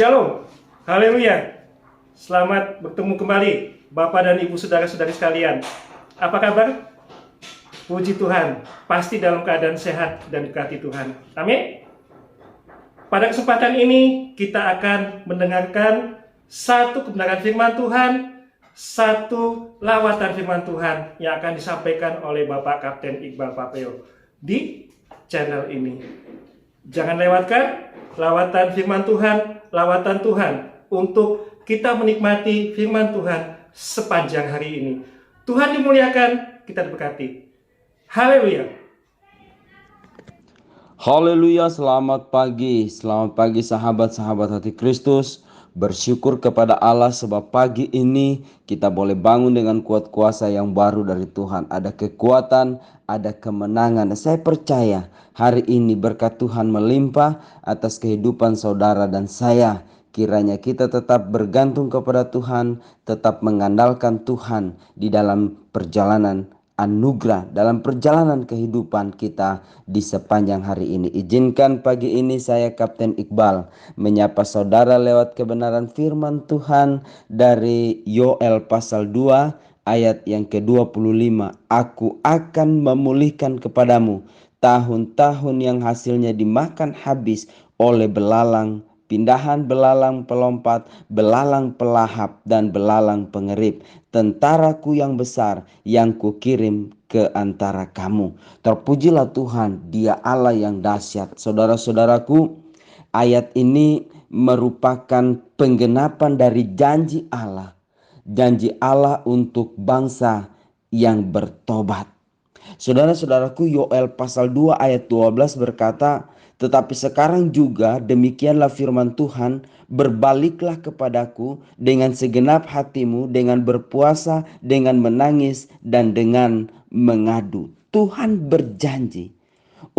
Shalom, haleluya. Selamat bertemu kembali Bapak dan Ibu saudara-saudari sekalian. Apa kabar? Puji Tuhan, pasti dalam keadaan sehat dan dikasihi Tuhan. Amin. Pada kesempatan ini kita akan mendengarkan satu kebenaran firman Tuhan, satu lawatan firman Tuhan yang akan disampaikan oleh Bapak Kapten Iqbal Papeo di channel ini. Jangan lewatkan lawatan firman Tuhan, lawatan Tuhan untuk kita menikmati firman Tuhan sepanjang hari ini. Tuhan dimuliakan, kita diberkati. Haleluya. Haleluya, selamat pagi sahabat-sahabat hati Kristus. Bersyukur kepada Allah sebab pagi ini kita boleh bangun dengan kuat kuasa yang baru dari Tuhan. Ada kekuatan, ada kemenangan. Dan saya percaya hari ini berkat Tuhan melimpah atas kehidupan saudara dan saya. Kiranya kita tetap bergantung kepada Tuhan, tetap mengandalkan Tuhan di dalam perjalanan anugerah, dalam perjalanan kehidupan kita di sepanjang hari ini. Izinkan pagi ini saya Kapten Iqbal menyapa saudara lewat kebenaran firman Tuhan dari Yoel pasal 2 ayat yang ke-25. Aku akan memulihkan kepadamu tahun-tahun yang hasilnya dimakan habis oleh belalang, pindahan belalang pelompat, belalang pelahap, dan belalang pengerip. Tentaraku yang besar yang kukirim ke antara kamu. Terpujilah Tuhan, Dia Allah yang dahsyat. Saudara-saudaraku, ayat ini merupakan penggenapan dari janji Allah. Janji Allah untuk bangsa yang bertobat. Saudara-saudaraku, Yoel pasal 2 ayat 12 berkata, tetapi sekarang juga demikianlah firman Tuhan, berbaliklah kepadaku dengan segenap hatimu, dengan berpuasa, dengan menangis, dan dengan mengadu. Tuhan berjanji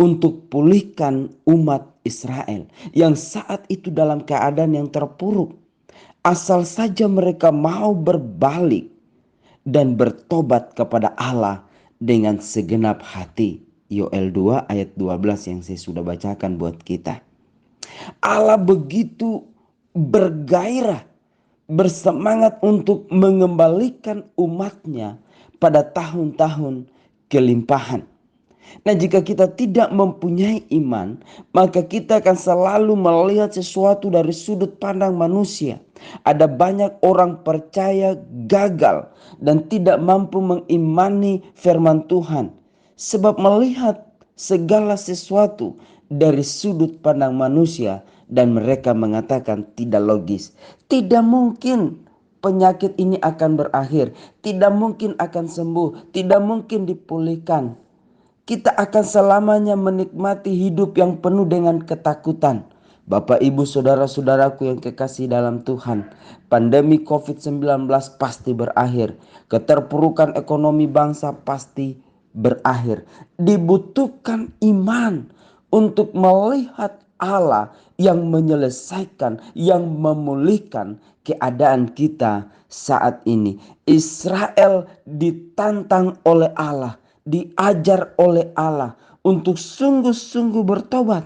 untuk pulihkan umat Israel yang saat itu dalam keadaan yang terpuruk. Asal saja mereka mau berbalik dan bertobat kepada Allah dengan segenap hati. Yoel 2 ayat 12 yang saya sudah bacakan buat kita. Allah begitu bergairah, bersemangat untuk mengembalikan umatnya pada tahun-tahun kelimpahan. Nah, jika kita tidak mempunyai iman, maka kita akan selalu melihat sesuatu dari sudut pandang manusia. Ada banyak orang percaya gagal dan tidak mampu mengimani firman Tuhan, sebab melihat segala sesuatu dari sudut pandang manusia dan mereka mengatakan tidak logis. Tidak mungkin penyakit ini akan berakhir, tidak mungkin akan sembuh, tidak mungkin dipulihkan. Kita akan selamanya menikmati hidup yang penuh dengan ketakutan. Bapak, Ibu, saudara-saudaraku yang kekasih dalam Tuhan, pandemi COVID-19 pasti berakhir. Keterpurukan ekonomi bangsa pasti berakhir. Dibutuhkan iman untuk melihat Allah yang menyelesaikan, yang memulihkan keadaan kita saat ini. Israel ditantang oleh Allah, diajar oleh Allah untuk sungguh-sungguh bertobat.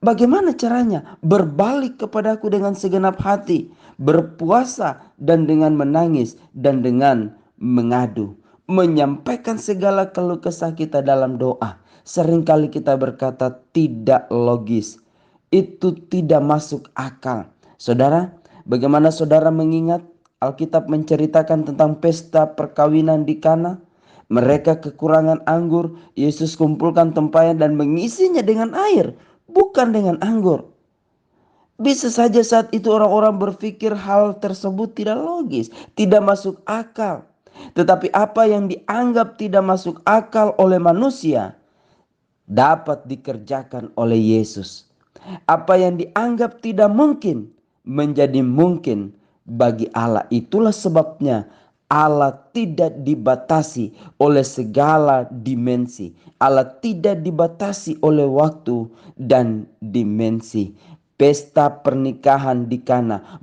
Bagaimana caranya? Berbalik kepadaku dengan segenap hati, berpuasa dan dengan menangis dan dengan mengadu, menyampaikan segala keluh kesah kita dalam doa. Seringkali kita berkata tidak logis, itu tidak masuk akal. Saudara, bagaimana saudara mengingat Alkitab menceritakan tentang pesta perkawinan di Kana? Mereka kekurangan anggur, Yesus kumpulkan tempayan dan mengisinya dengan air, bukan dengan anggur. Bisa saja saat itu orang-orang berpikir hal tersebut tidak logis, tidak masuk akal. Tetapi apa yang dianggap tidak masuk akal oleh manusia dapat dikerjakan oleh Yesus. Apa yang dianggap tidak mungkin menjadi mungkin bagi Allah. Itulah sebabnya Allah tidak dibatasi oleh segala dimensi. Allah tidak dibatasi oleh waktu dan dimensi. Pesta pernikahan di Kana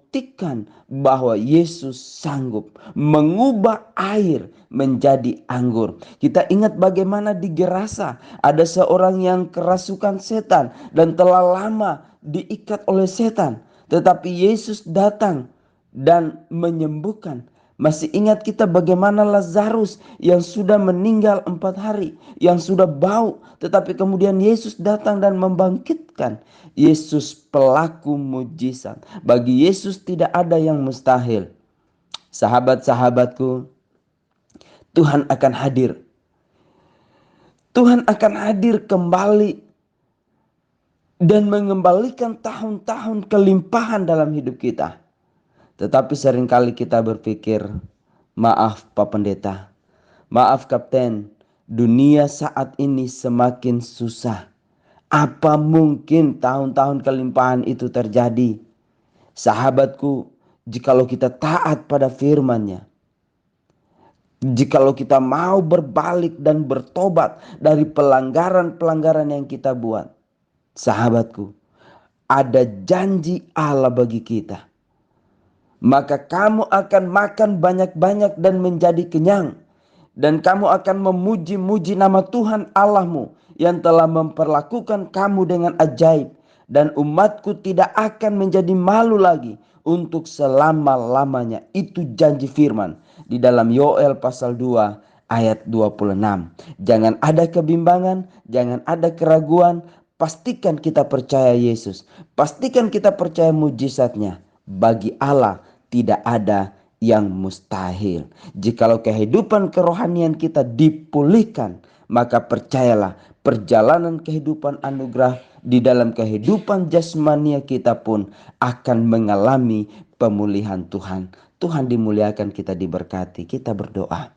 membuktikan bahwa Yesus sanggup mengubah air menjadi anggur. Kita ingat bagaimana di Gerasa ada seorang yang kerasukan setan dan telah lama diikat oleh setan. Tetapi Yesus datang dan menyembuhkan. Masih ingat kita bagaimana Lazarus yang sudah meninggal 4 hari, yang sudah bau, tetapi kemudian Yesus datang dan membangkitkan. Yesus pelaku mujizat. Bagi Yesus tidak ada yang mustahil. Sahabat-sahabatku, Tuhan akan hadir. Tuhan akan hadir kembali dan mengembalikan tahun-tahun kelimpahan dalam hidup kita. Tetapi seringkali kita berpikir, maaf Pak Pendeta, maaf Kapten, dunia saat ini semakin susah. Apa mungkin tahun-tahun kelimpahan itu terjadi? Sahabatku, jikalau kita taat pada firman-Nya, jikalau kita mau berbalik dan bertobat dari pelanggaran-pelanggaran yang kita buat, sahabatku, ada janji Allah bagi kita. Maka kamu akan makan banyak-banyak dan menjadi kenyang. Dan kamu akan memuji-muji nama Tuhan Allahmu yang telah memperlakukan kamu dengan ajaib. Dan umatku tidak akan menjadi malu lagi untuk selama-lamanya. Itu janji firman di dalam Yoel pasal 2 ayat 26. Jangan ada kebimbangan, jangan ada keraguan. Pastikan kita percaya Yesus. Pastikan kita percaya mujizatnya. Bagi Allah tidak ada yang mustahil. Jikalau kehidupan kerohanian kita dipulihkan, maka percayalah perjalanan kehidupan anugerah di dalam kehidupan jasmania kita pun akan mengalami pemulihan Tuhan. Tuhan dimuliakan, kita diberkati. Kita berdoa.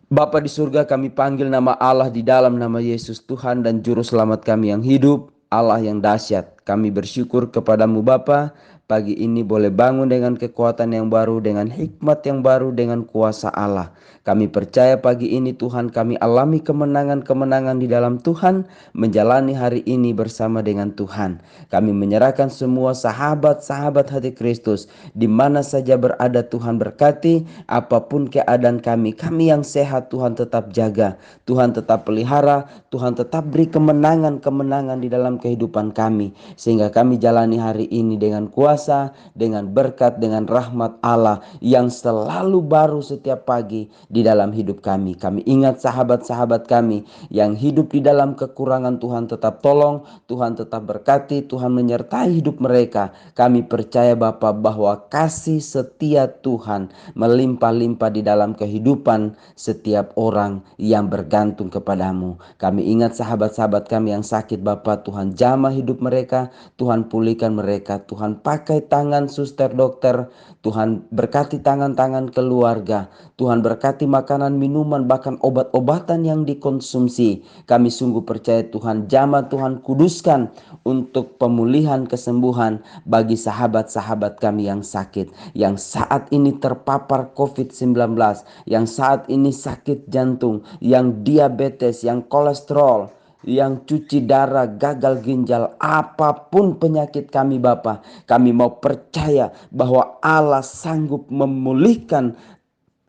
Bapa di surga, kami panggil nama Allah di dalam nama Yesus, Tuhan dan Juru Selamat kami yang hidup, Allah yang dahsyat. Kami bersyukur kepadamu Bapa. Pagi ini boleh bangun dengan kekuatan yang baru, dengan hikmat yang baru, dengan kuasa Allah. Kami percaya pagi ini Tuhan kami alami kemenangan-kemenangan di dalam Tuhan, menjalani hari ini bersama dengan Tuhan. Kami menyerahkan semua sahabat-sahabat hati Kristus, di mana saja berada Tuhan berkati, apapun keadaan kami yang sehat Tuhan tetap jaga, Tuhan tetap pelihara, Tuhan tetap beri kemenangan-kemenangan di dalam kehidupan kami, sehingga kami jalani hari ini dengan kuasa, dengan berkat, dengan rahmat Allah yang selalu baru setiap pagi di dalam hidup kami. Kami ingat sahabat-sahabat kami yang hidup di dalam kekurangan, Tuhan tetap tolong, Tuhan tetap berkati, Tuhan menyertai hidup mereka. Kami percaya Bapa bahwa kasih setia Tuhan melimpah-limpah di dalam kehidupan setiap orang yang bergantung kepadamu. Kami ingat sahabat-sahabat kami yang sakit Bapa, Tuhan jamah hidup mereka, Tuhan pulihkan mereka, Tuhan pakai tangan suster dokter, Tuhan berkati tangan-tangan keluarga, Tuhan berkati makanan, minuman, bahkan obat-obatan yang dikonsumsi. Kami sungguh percaya Tuhan jamah, Tuhan kuduskan untuk pemulihan kesembuhan bagi sahabat-sahabat kami yang sakit, yang saat ini terpapar COVID-19, yang saat ini sakit jantung, yang diabetes, yang kolesterol, yang cuci darah, gagal ginjal, apapun penyakit kami Bapa, kami mau percaya bahwa Allah sanggup memulihkan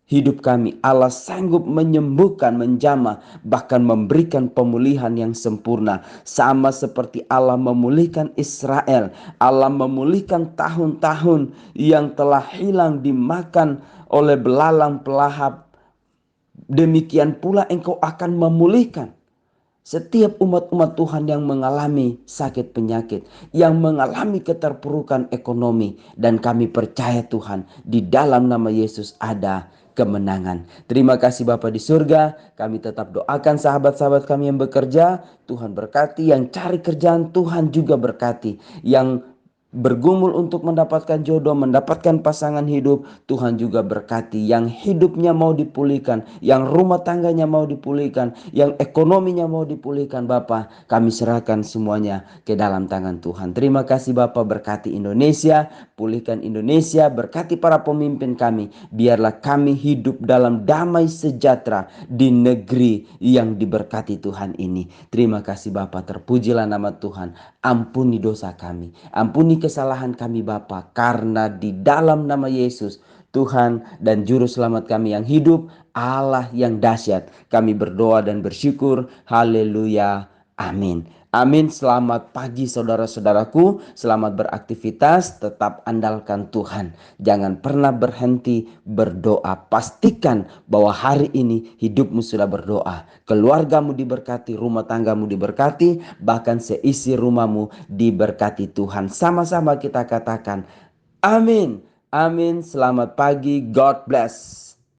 hidup kami. Allah sanggup menyembuhkan, menjamah, bahkan memberikan pemulihan yang sempurna. Sama seperti Allah memulihkan Israel, Allah memulihkan tahun-tahun yang telah hilang dimakan oleh belalang pelahap. Demikian pula Engkau akan memulihkan setiap umat-umat Tuhan yang mengalami sakit penyakit, yang mengalami keterpurukan ekonomi. Dan kami percaya Tuhan, di dalam nama Yesus ada kemenangan. Terima kasih Bapa di surga. Kami tetap doakan sahabat-sahabat kami yang bekerja, Tuhan berkati. Yang cari kerjaan, Tuhan juga berkati. Yang bergumul untuk mendapatkan jodoh, mendapatkan pasangan hidup, Tuhan juga berkati. Yang hidupnya mau dipulihkan, yang rumah tangganya mau dipulihkan, yang ekonominya mau dipulihkan, Bapa, kami serahkan semuanya ke dalam tangan Tuhan. Terima kasih Bapa, berkati Indonesia, pulihkan Indonesia, berkati para pemimpin kami. Biarlah kami hidup dalam damai sejahtera di negeri yang diberkati Tuhan ini. Terima kasih Bapa, terpujilah nama Tuhan. Ampuni dosa kami, ampuni kesalahan kami Bapa, karena di dalam nama Yesus, Tuhan dan Juru Selamat kami yang hidup, Allah yang dahsyat, kami berdoa dan bersyukur. Haleluya. Amin. Amin. Selamat pagi saudara-saudaraku. Selamat beraktivitas. Tetap andalkan Tuhan. Jangan pernah berhenti berdoa. Pastikan bahwa hari ini hidupmu sudah berdoa. Keluargamu diberkati, rumah tanggamu diberkati, bahkan seisi rumahmu diberkati Tuhan. Sama-sama kita katakan amin. Amin. Selamat pagi. God bless.